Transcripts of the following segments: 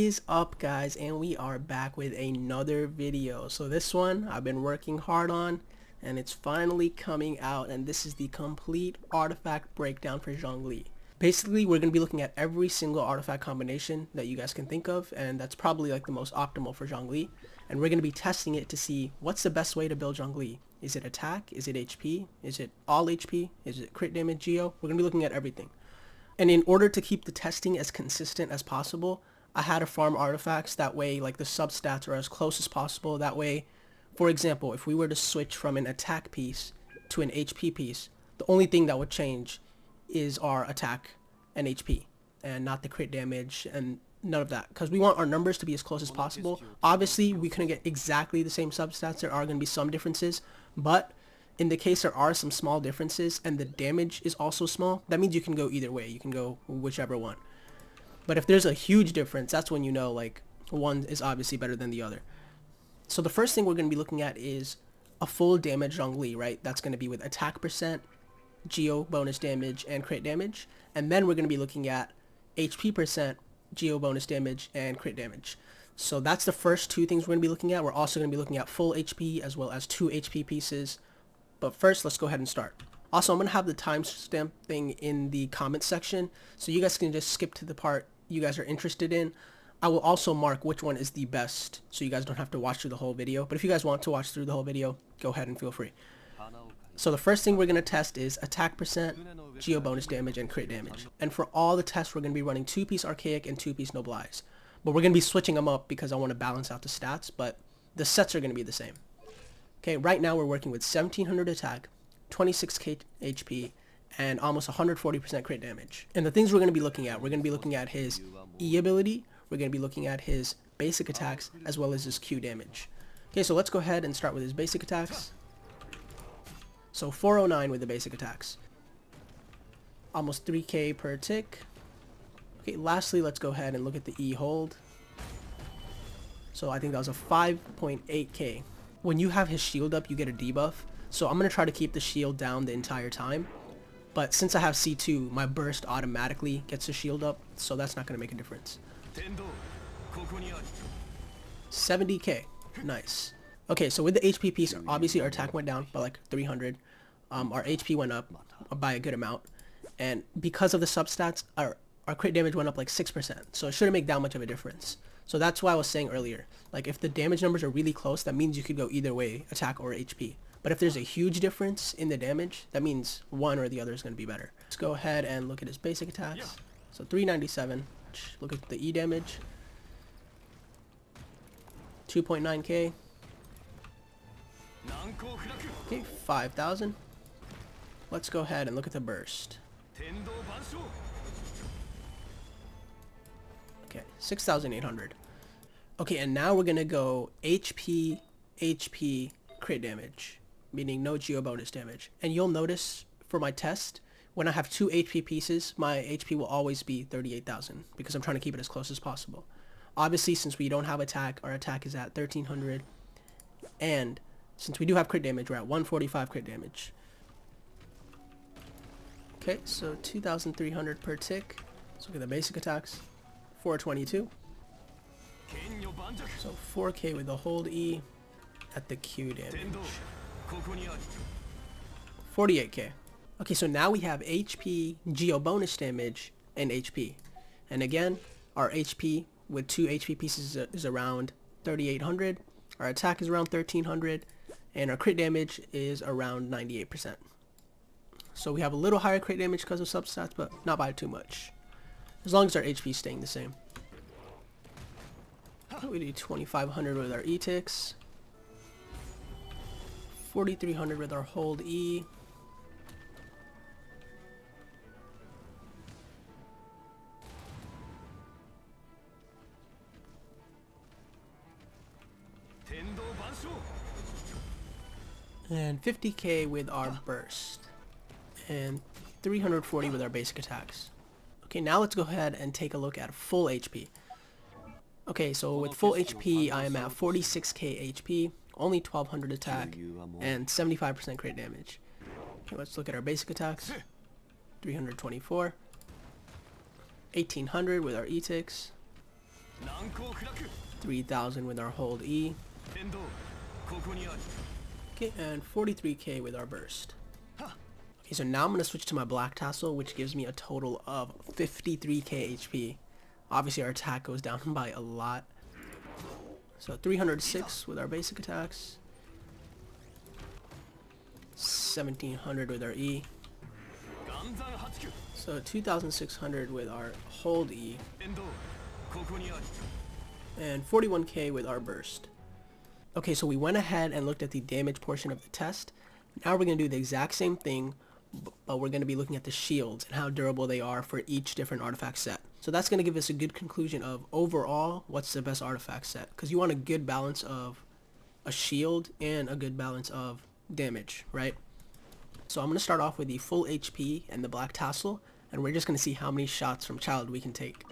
Is up, guys, and we are back with another video. So this one I've been working hard on and it's finally coming out, and this is the complete artifact breakdown for Zhongli. Basically, we're going to be looking at every single artifact combination that you guys can think of, and that's probably like the most optimal for Zhongli, and we're going to be testing it to see what's the best way to build Zhongli. Is it attack? Is it HP? Is it all HP? Is it crit damage geo? We're going to be looking at everything. And in order to keep the testing as consistent as possible, I had to farm artifacts. That way, like, the substats are as close as possible. That way, for example, if we were to switch from an attack piece to an HP piece, the only thing that would change is our attack and HP, and not the crit damage and none of that, because we want our numbers to be as close as possible. Obviously, we couldn't get exactly the same substats. There are going to be some differences, but in the case there are some small differences and the damage is also small, that means you can go either way. You can go whichever one. But if there's a huge difference, that's when you know, like, one is obviously better than the other. So the first thing we're going to be looking at is a full damage Zhongli, right? That's going to be with attack percent, geo bonus damage, and crit damage. And then we're going to be looking at HP percent, geo bonus damage, and crit damage. So that's the first two things we're going to be looking at. We're also going to be looking at full HP as well as 2 HP pieces. But first, let's go ahead and start. Also, I'm going to have the timestamp thing in the comments section, so you guys can just skip to the part you guys are interested in. I will also mark which one is the best, so you guys don't have to watch through the whole video. But if you guys want to watch through the whole video, go ahead and feel free. So the first thing we're going to test is attack percent, geo bonus damage, and crit damage. And for all the tests, we're going to be running 2-piece Archaic and 2-piece Noble Eyes. But we're going to be switching them up because I want to balance out the stats, but the sets are going to be the same. Okay, right now we're working with 1700 attack, 26k HP, and almost 140% crit damage. And the things we're going to be looking at, we're going to be looking at his E ability, we're going to be looking at his basic attacks, as well as his Q damage. Okay, so let's go ahead and start with his basic attacks. So 409 with the basic attacks. Almost 3k per tick. Okay, lastly, let's go ahead and look at the E hold. So I think that was a 5.8k. When you have his shield up, you get a debuff. So I'm going to try to keep the shield down the entire time. But since I have C2, my burst automatically gets the shield up, so that's not going to make a difference. 70k. Nice. Okay, so with the HP piece, obviously our attack went down by like 300. Our HP went up by a good amount. And because of the substats, our crit damage went up like 6%. So it shouldn't make that much of a difference. So that's why I was saying earlier, like, if the damage numbers are really close, that means you could go either way, attack or HP. But if there's a huge difference in the damage, that means one or the other is going to be better. Let's go ahead and look at his basic attacks. So 397. Look at the E damage. 2.9k. Okay, 5,000. Let's go ahead and look at the burst. Okay, 6,800. Okay, and now we're going to go HP, HP, crit damage, meaning no geo bonus damage. And you'll notice for my test, when I have 2 HP pieces, my HP will always be 38,000 because I'm trying to keep it as close as possible. Obviously, since we don't have attack, our attack is at 1,300. And since we do have crit damage, we're at 145 crit damage. Okay, so 2,300 per tick. Let's look at the basic attacks. 422. So 4k with the hold E at the Q damage. 48k. Okay, so now we have HP, geo bonus damage, and HP. And again, our HP with 2 HP pieces is around 3,800. Our attack is around 1,300. And our crit damage is around 98%. So we have a little higher crit damage because of substats, but not by too much. As long as our HP is staying the same. We do 2,500 with our E-ticks. 4,300 with our hold E. And 50k with our burst. And 340 with our basic attacks. Okay, now let's go ahead and take a look at full HP. Okay, so with full HP, I am at 46k HP, only 1,200 attack, and 75% crit damage. Okay, let's look at our basic attacks. 324. 1,800 with our E-ticks. 3,000 with our hold E. Okay, and 43k with our burst. Okay, so now I'm going to switch to my black tassel, which gives me a total of 53k HP. Obviously our attack goes down by a lot. So 306 with our basic attacks. 1700 with our E. So 2600 with our hold E. And 41k with our burst. Okay, so we went ahead and looked at the damage portion of the test. Now we're going to do the exact same thing, but we're going to be looking at the shields and how durable they are for each different artifact set. So that's going to give us a good conclusion of overall what's the best artifact set, because you want a good balance of a shield and a good balance of damage, right? So I'm going to start off with the full HP and the black tassel, and we're just going to see how many shots from child we can take.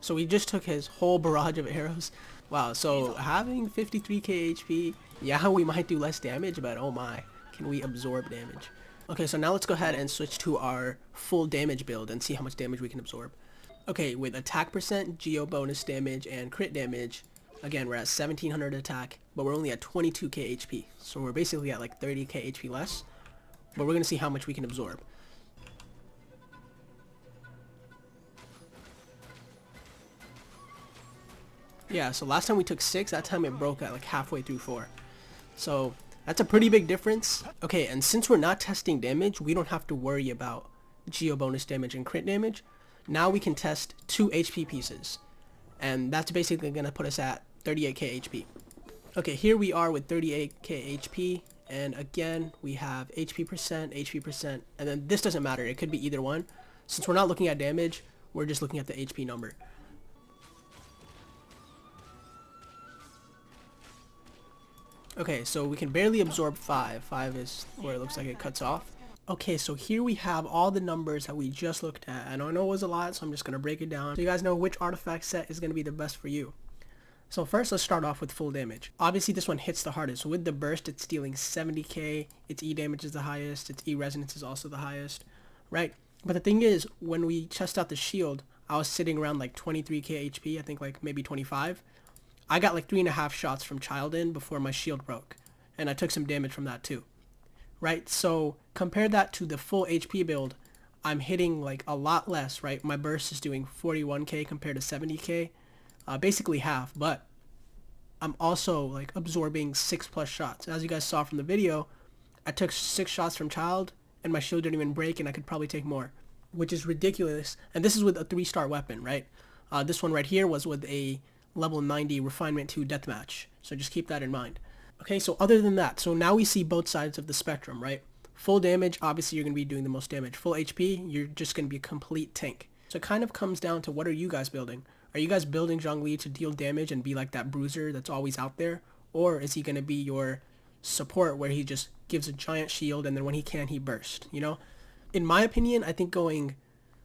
So we just took his whole barrage of arrows. Wow, so having 53k HP, yeah, we might do less damage, but oh my, can we absorb damage? Okay, so now let's go ahead and switch to our full damage build and see how much damage we can absorb. Okay, with attack percent, geo bonus damage, and crit damage, again, we're at 1700 attack, but we're only at 22k HP. So we're basically at like 30k HP less, but we're going to see how much we can absorb. Yeah, so last time we took 6, that time it broke at like halfway through 4. So that's a pretty big difference. Okay, and since we're not testing damage, we don't have to worry about geo bonus damage and crit damage. Now we can test 2 HP pieces, and that's basically going to put us at 38k HP. Okay, here we are with 38k HP, and again, we have HP percent, and then this doesn't matter. It could be either one. Since we're not looking at damage, we're just looking at the HP number. Okay, so we can barely absorb 5. 5 is where it looks like it cuts off. Okay, so here we have all the numbers that we just looked at. And I know it was a lot, so I'm just going to break it down so you guys know which artifact set is going to be the best for you. So first, let's start off with full damage. Obviously, this one hits the hardest. So with the burst, it's dealing 70k. Its E damage is the highest. Its E resonance is also the highest, right? But the thing is, when we test out the shield, I was sitting around like 23k HP. I think like maybe 25. I got like 3.5 shots from child in before my shield broke, and I took some damage from that too, right? So compare that to the full HP build. I'm hitting like a lot less, right? My burst is doing 41k compared to 70k, basically half, but I'm also like absorbing 6+ shots. As you guys saw from the video, I took 6 shots from child and my shield didn't even break, and I could probably take more, which is ridiculous. And this is with a 3-star weapon, right? This one right here was with a level 90 refinement 2 deathmatch, so just keep that in mind. Okay, so other than that, so now we see both sides of the spectrum, right? Full damage, obviously you're going to be doing the most damage. Full HP, you're just going to be a complete tank. So it kind of comes down to, what are you guys building? Are you guys building Zhongli to deal damage and be like that bruiser that's always out there? Or is he going to be your support where he just gives a giant shield and then when he can, he bursts, you know? In my opinion, I think going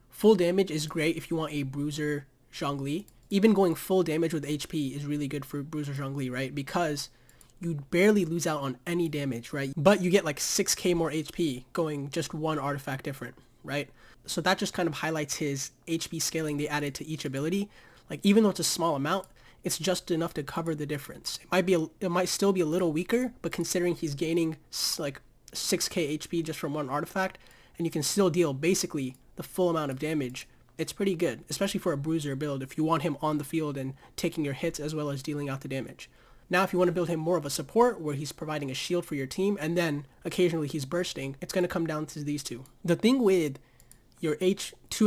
full damage is great if you want a bruiser Zhongli. Even going full damage with HP is really good for bruiser Zhongli, right? Because you barely lose out on any damage, right? But you get like 6k more HP going just one artifact different, right? So that just kind of highlights his HP scaling they added to each ability. Like, even though it's a small amount, it's just enough to cover the difference. It might still be a little weaker, but considering he's gaining like 6k HP just from one artifact, and you can still deal basically the full amount of damage, it's pretty good, especially for a bruiser build if you want him on the field and taking your hits as well as dealing out the damage. Now, if you want to build him more of a support where he's providing a shield for your team and then occasionally he's bursting, it's going to come down to these two. The thing with your 2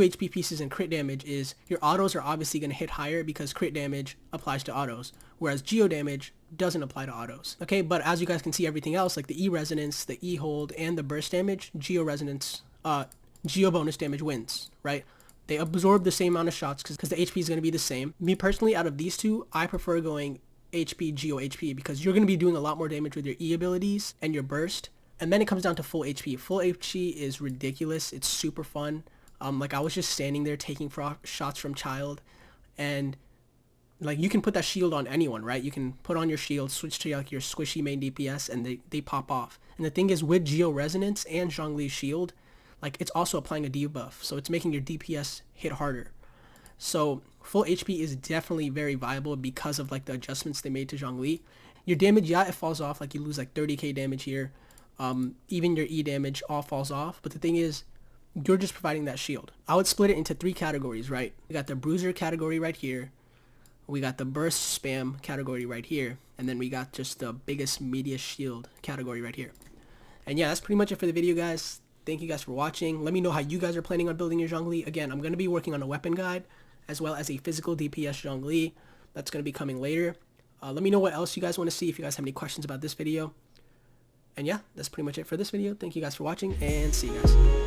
HP pieces and crit damage is your autos are obviously going to hit higher because crit damage applies to autos, whereas geo damage doesn't apply to autos. Okay, but as you guys can see, everything else like the E resonance, the E hold, and the burst damage, geo bonus damage wins, right? They absorb the same amount of shots because the HP is going to be the same. Me personally, out of these two, I prefer going HP, Geo HP, because you're going to be doing a lot more damage with your E abilities and your burst. And then it comes down to full HP. Full HP is ridiculous. It's super fun. Like, I was just standing there taking shots from child, and like you can put that shield on anyone, right? You can put on your shield, switch to like your squishy main DPS, and they pop off. And the thing is, with Geo Resonance and Zhongli's shield, like it's also applying a debuff, so it's making your DPS hit harder. So full HP is definitely very viable because of like the adjustments they made to Zhongli. Your damage, yeah, it falls off, like you lose like 30k damage here. Even your E damage all falls off, but the thing is, you're just providing that shield. I would split it into 3 categories, right? We got the bruiser category right here, we got the burst spam category right here, and then we got just the biggest media shield category right here. And yeah, that's pretty much it for the video, guys. Thank you guys for watching. Let me know how you guys are planning on building your Zhongli. Again, I'm going to be working on a weapon guide as well as a physical DPS Zhongli. That's going to be coming later. Let me know what else you guys want to see, if you guys have any questions about this video. And yeah, that's pretty much it for this video. Thank you guys for watching, and see you guys.